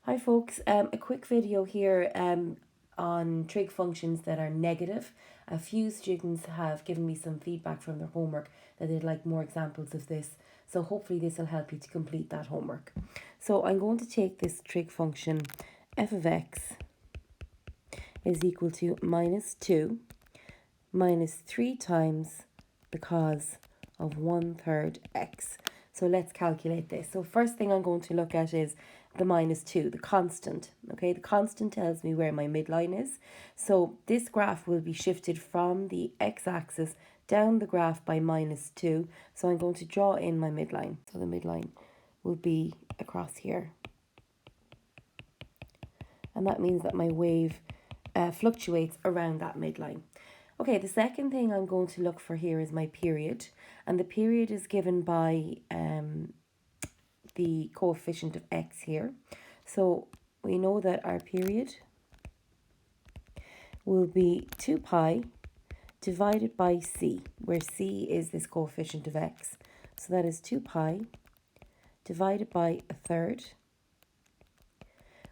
Hi folks, a quick video here on trig functions that are negative. A few students have given me some feedback from their homework that they'd like more examples of this. So hopefully this will help you to complete that homework. So I'm going to take this trig function f of x is equal to minus 2 minus 3 times the cos of 1/3 x. So let's calculate this. So first thing I'm going to look at is the minus 2, the constant. Okay, the constant tells me where my midline is. So this graph will be shifted from the x-axis down the graph by minus 2. So I'm going to draw in my midline. So the midline will be across here. And that means that my wave fluctuates around that midline. Okay, the second thing I'm going to look for here is my period. And the period is given by the coefficient of x here. So we know that our period will be 2 pi divided by c, where c is this coefficient of x. So that is 2 pi divided by 1/3,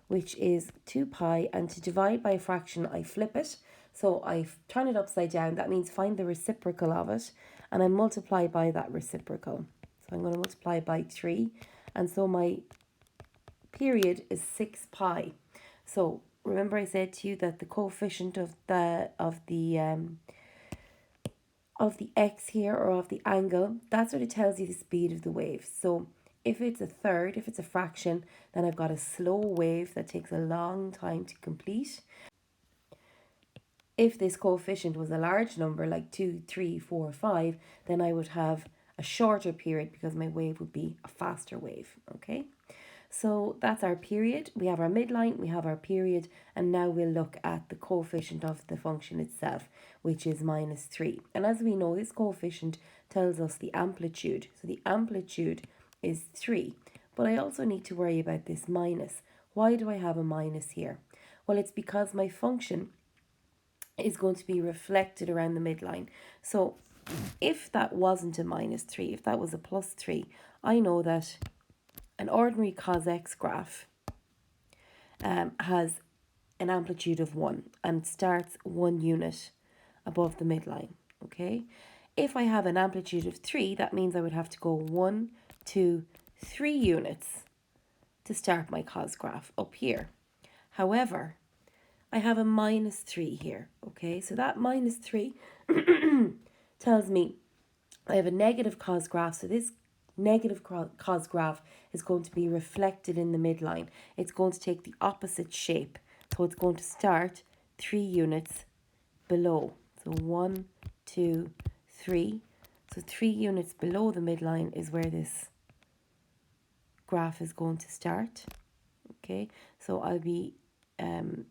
which is 2 pi, and to divide by a fraction I flip it. So I turn it upside down. That means find the reciprocal of it, and I multiply by that reciprocal. So I'm going to multiply by 3, and so my period is 6 pi. So remember I said to you that the coefficient of the x here, or of the angle, that sort of tells you the speed of the wave. So if it's 1/3, if it's a fraction, then I've got a slow wave that takes a long time to complete. If this coefficient was a large number, like 2, 3, 4, 5, then I would have a shorter period because my wave would be a faster wave, okay? So that's our period. We have our midline, we have our period, and now we'll look at the coefficient of the function itself, which is minus 3. And as we know, this coefficient tells us the amplitude. So the amplitude is 3. But I also need to worry about this minus. Why do I have a minus here? Well, it's because my function is going to be reflected around the midline. So if that wasn't a minus 3, if that was a plus 3, I know that an ordinary cos x graph has an amplitude of 1 and starts 1 unit above the midline, okay? If I have an amplitude of 3, that means I would have to go 1, 2, 3 units to start my cos graph up here. However, I have a minus 3 here, okay? So that minus 3 tells me I have a negative cos graph, so this negative cos graph is going to be reflected in the midline. It's going to take the opposite shape. So it's going to start 3 units below. So 1, 2, 3. So 3 units below the midline is where this graph is going to start. Okay, so I'll be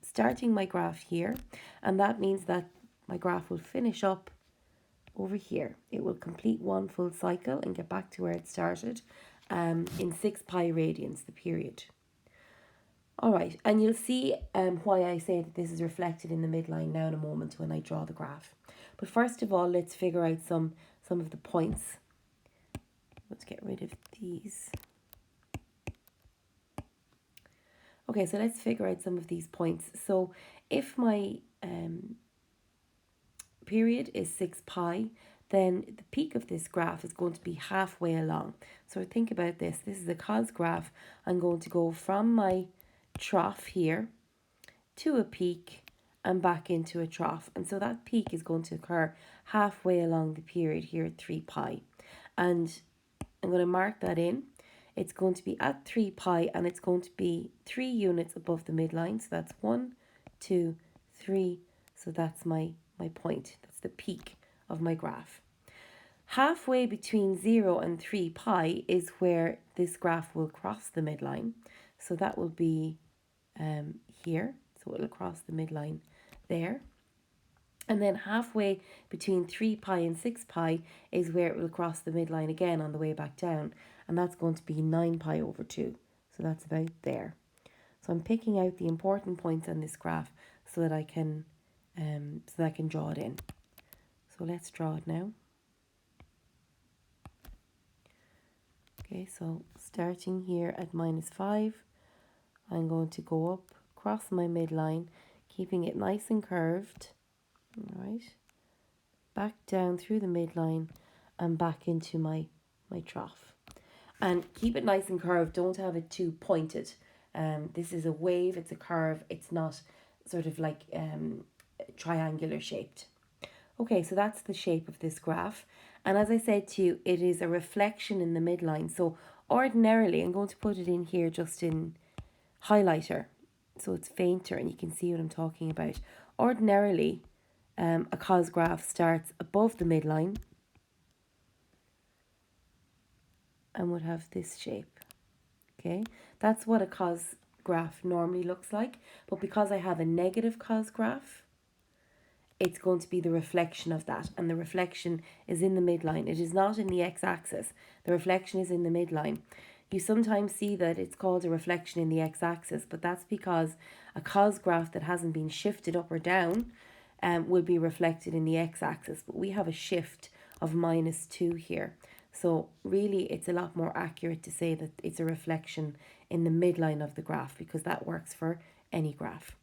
starting my graph here, and that means that my graph will finish up over here. It will complete one full cycle and get back to where it started in 6 pi radians, the period. All right, and you'll see why I say that this is reflected in the midline now in a moment when I draw the graph. But first of all, let's figure out some of the points. Let's get rid of these. Okay, so let's figure out some of these points. So if my period is 6 pi, then the peak of this graph is going to be halfway along. So think about this. This is a cos graph. I'm going to go from my trough here to a peak and back into a trough. And so that peak is going to occur halfway along the period here at 3 pi. And I'm going to mark that in. It's going to be at 3 pi, and it's going to be 3 units above the midline. So that's 1, 2, 3. So that's my point. That's the peak of my graph. Halfway between 0 and 3 pi is where this graph will cross the midline. So that will be here. So it will cross the midline there. And then halfway between 3 pi and 6 pi is where it will cross the midline again on the way back down. And that's going to be 9 pi over 2. So that's about there. So I'm picking out the important points on this graph so that I can draw it in. So let's draw it now. Okay, so starting here at minus 5, I'm going to go up across my midline, keeping it nice and curved. All right. Back down through the midline and back into my trough. And keep it nice and curved. Don't have it too pointed. This is a wave, it's a curve. It's not sort of like triangular shaped. Okay, so that's the shape of this graph. And as I said to you, it is a reflection in the midline. So ordinarily, I'm going to put it in here just in highlighter, so it's fainter and you can see what I'm talking about. Ordinarily, a cos graph starts above the midline and would have this shape. Okay, that's what a cos graph normally looks like. But because I have a negative cos graph, it's going to be the reflection of that, and the reflection is in the midline. It is not in the x-axis. The reflection is in the midline. You sometimes see that it's called a reflection in the x-axis, but that's because a cos graph that hasn't been shifted up or down will be reflected in the x-axis, but we have a shift of -2 here. So really it's a lot more accurate to say that it's a reflection in the midline of the graph, because that works for any graph.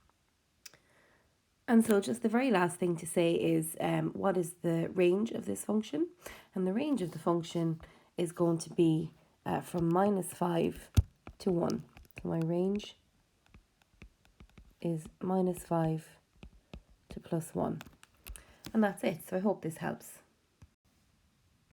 And so just the very last thing to say is what is the range of this function? And the range of the function is going to be from -5 to 1. So my range is -5 to +1. And that's it. So I hope this helps.